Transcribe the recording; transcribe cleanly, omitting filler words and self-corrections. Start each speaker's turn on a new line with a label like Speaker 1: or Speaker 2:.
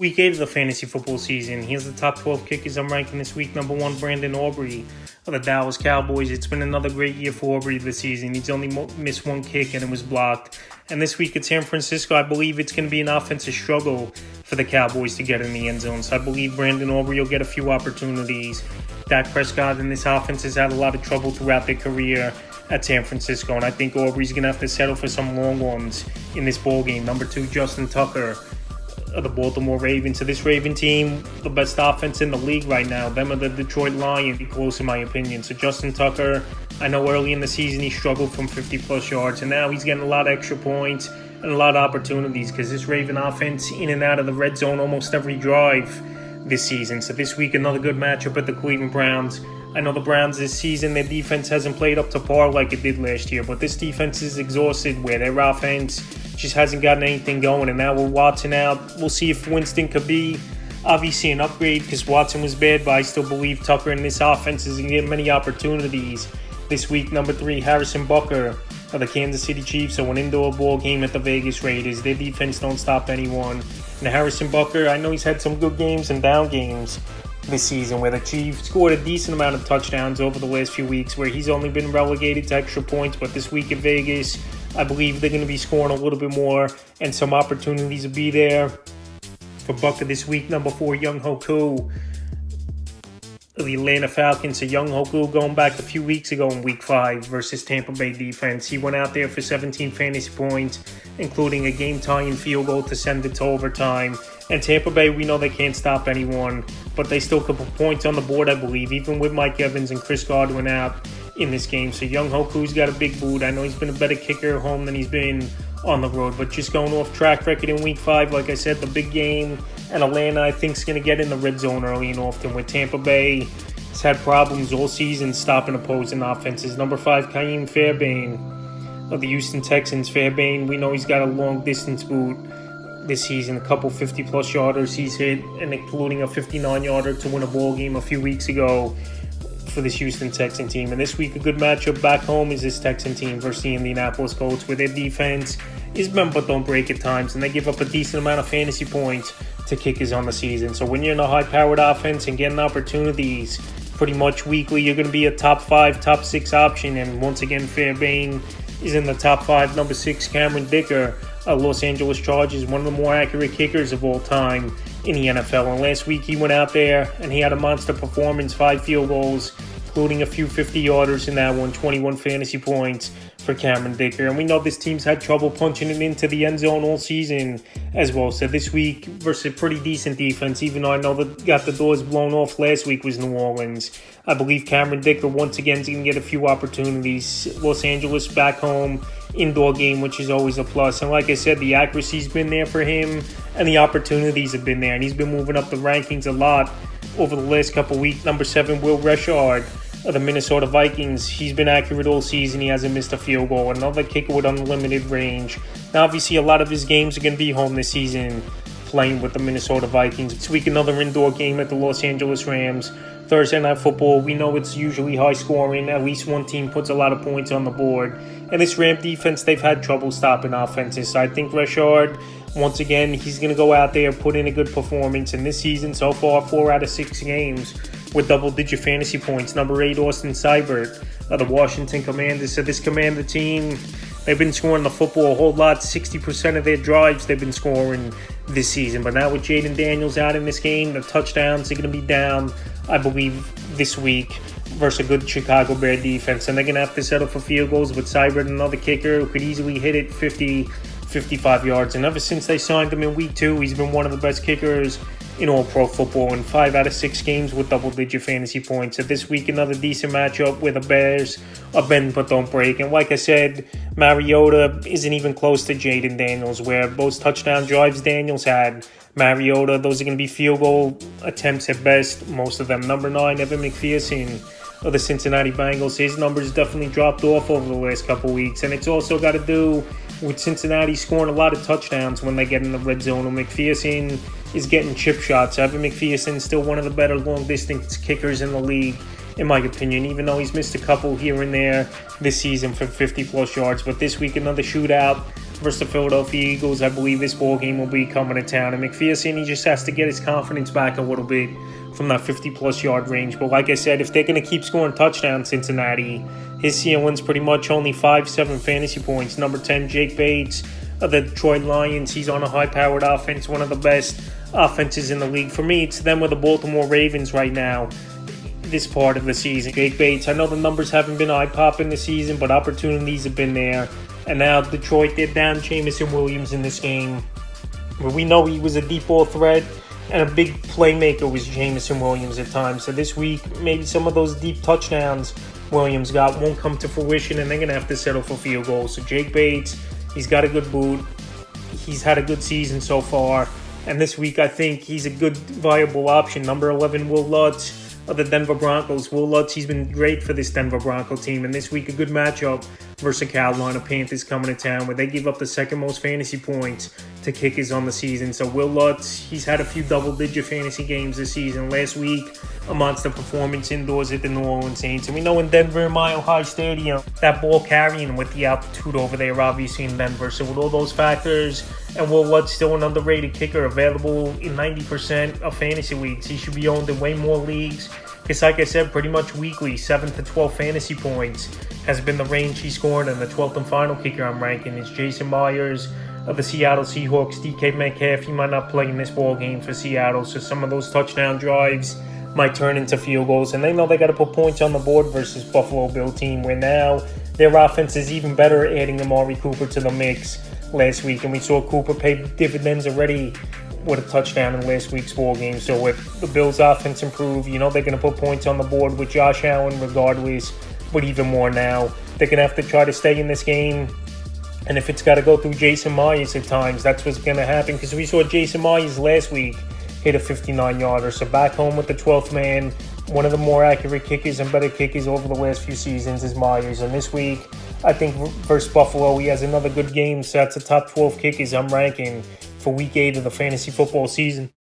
Speaker 1: Week 8 of the fantasy football season. Here's the top 12 kickers I'm ranking this week. Number 1, Brandon Aubrey of the Dallas Cowboys. It's been another great year for Aubrey this season. He's only missed one kick and it was blocked. And this week at San Francisco, I believe it's going to be an offensive struggle for the Cowboys to get in the end zone. So I believe Brandon Aubrey will get a few opportunities. Dak Prescott and this offense has had a lot of trouble throughout their career at San Francisco. And I think Aubrey's going to have to settle for some long ones in this ball game. Number 2, Justin Tucker of the Baltimore Ravens. So this Raven team, the best offense in the league right now. Them are the Detroit Lions, be close in my opinion. So Justin Tucker, I know early in the season he struggled from 50-plus yards, and now he's getting a lot of extra points and a lot of opportunities because this Raven offense in and out of the red zone almost every drive this season. So this week, another good matchup at the Cleveland Browns. I know the Browns this season, their defense hasn't played up to par like it did last year, but this defense is exhausted where their offense just hasn't gotten anything going. And now with Watson out, we'll see if Winston could be obviously an upgrade because Watson was bad, but I still believe Tucker in this offense is going to get many opportunities this week. Number 3, Harrison Butker of the Kansas City Chiefs. So an indoor ball game at the Vegas Raiders. Their defense don't stop anyone. And Harrison Butker, I know he's had some good games and down games this season where the Chiefs scored a decent amount of touchdowns over the last few weeks where he's only been relegated to extra points. But this week at Vegas, I believe they're going to be scoring a little bit more and some opportunities will be there for Butker this week. Number 4, Young Hoku of the Atlanta Falcons. So Young Hoku going back a few weeks ago in Week 5 versus Tampa Bay defense. He went out there for 17 fantasy points, including a game-tying field goal to send it to overtime. And Tampa Bay, we know they can't stop anyone, but they still could put points on the board, I believe, even with Mike Evans and Chris Godwin out in this game. So Young Hoku's got a big boot. I know he's been a better kicker at home than he's been on the road, but just going off track record in Week 5, like I said, the big game, and Atlanta, I think, is going to get in the red zone early and often, where Tampa Bay has had problems all season stopping opposing offenses. Number 5, Kaim Fairbairn of the Houston Texans. Fairbairn, we know he's got a long-distance boot this season, a couple 50-plus yarders he's hit, and including a 59-yarder to win a ball game a few weeks ago for this Houston Texan team. And this week, a good matchup back home is this Texan team versus the Indianapolis Colts, where their defense is bend but don't break at times, and they give up a decent amount of fantasy points to kickers on the season. So when you're in a high-powered offense and getting opportunities pretty much weekly, you're going to be a top 5, top 6 option. And once again, Fairbairn is in the top 5. Number 6, Cameron Dicker, Los Angeles Chargers, one of the more accurate kickers of all time in the NFL. And last week he went out there and he had a monster performance, 5 field goals, including a few 50-yarders in that one, 21 fantasy points for Cameron Dicker. And we know this team's had trouble punching it into the end zone all season as well. So this week versus a pretty decent defense, even though I know that got the doors blown off last week was New Orleans, I believe Cameron Dicker once again is going to get a few opportunities. Los Angeles back home, indoor game, which is always a plus. And like I said, the accuracy's been there for him and the opportunities have been there. And he's been moving up the rankings a lot over the last couple weeks. Number 7, Will Reichard of the Minnesota Vikings. He's been accurate all season. He hasn't missed a field goal. Another kicker with unlimited range. Now, obviously, a lot of his games are going to be home this season playing with the Minnesota Vikings. This week, another indoor game at the Los Angeles Rams. Thursday Night Football, we know it's usually high scoring. At least one team puts a lot of points on the board. And this Ram defense, they've had trouble stopping offenses. So I think Reichard, once again, he's going to go out there, put in a good performance. And this season, so far, 4 out of 6 games with double-digit fantasy points. Number 8, Austin Seibert of the Washington Commanders. So this Commander team, they've been scoring the football a whole lot. 60% of their drives they've been scoring this season. But now with Jaden Daniels out in this game, the touchdowns are going to be down, I believe, this week versus a good Chicago Bear defense. And they're going to have to settle for field goals with Seibert, another kicker who could easily hit it 50, 55 yards. And ever since they signed him in Week 2, he's been one of the best kickers in all pro football in 5 out of 6 games with double-digit fantasy points. So this week, another decent matchup where the Bears are bend but don't break. And like I said, Mariota isn't even close to Jaden Daniels, where those touchdown drives Daniels had, Mariota, those are going to be field goal attempts at best, most of them. Number 9, Evan McPherson of the Cincinnati Bengals. His numbers definitely dropped off over the last couple weeks, and it's also got to do with Cincinnati scoring a lot of touchdowns when they get in the red zone. And McPherson is getting chip shots. Evan McPherson is still one of the better long-distance kickers in the league, in my opinion, even though he's missed a couple here and there this season for 50-plus yards. But this week, another shootout versus the Philadelphia Eagles. I believe this ball game will be coming to town. And McPherson, he just has to get his confidence back a little bit from that 50-plus yard range. But like I said, if they're going to keep scoring touchdowns, Cincinnati, his ceiling's pretty much only 5-7 fantasy points. Number 10, Jake Bates of the Detroit Lions. He's on a high-powered offense, one of the best offenses in the league. For me, it's them with the Baltimore Ravens right now, this part of the season. Jake Bates, I know the numbers haven't been eye-popping this season, but opportunities have been there. And now Detroit, they're down Jameson Williams in this game. But we know he was a deep ball threat, and a big playmaker was Jameson Williams at times. So this week, maybe some of those deep touchdowns Williams got won't come to fruition, and they're going to have to settle for field goals. So Jake Bates, he's got a good boot. He's had a good season so far. And this week, I think he's a good, viable option. Number 11, Will Lutz of the Denver Broncos. Will Lutz, he's been great for this Denver Bronco team. And this week, a good matchup versus the Carolina Panthers coming to town, where they give up the second most fantasy points to kickers on the season. So Will Lutz, he's had a few double-digit fantasy games this season. Last week, a monster performance indoors at the New Orleans Saints. And we know in Denver, Mile High Stadium, that ball carrying with the altitude over there, obviously in Denver. So with all those factors, and Will Lutz still an underrated kicker, available in 90% of fantasy leagues. He should be owned in way more leagues. Because like I said, pretty much weekly, 7 to 12 fantasy points has been the range he scored. And the 12th and final kicker I'm ranking is Jason Myers of the Seattle Seahawks. DK Metcalf, he might not play in this ball game for Seattle. So some of those touchdown drives might turn into field goals. And they know they got to put points on the board versus Buffalo Bill team, where now their offense is even better, adding Amari Cooper to the mix last week. And we saw Cooper pay dividends already with a touchdown in last week's ball game. So if the Bills' offense improve, you know they're going to put points on the board with Josh Allen regardless, but even more now. They're going to have to try to stay in this game. And if it's got to go through Jason Myers at times, that's what's going to happen. Because we saw Jason Myers last week hit a 59-yarder. So back home with the 12th man, one of the more accurate kickers and better kickers over the last few seasons is Myers. And this week, I think versus Buffalo, he has another good game. So that's the top 12 kickers I'm ranking for Week 8 of the fantasy football season.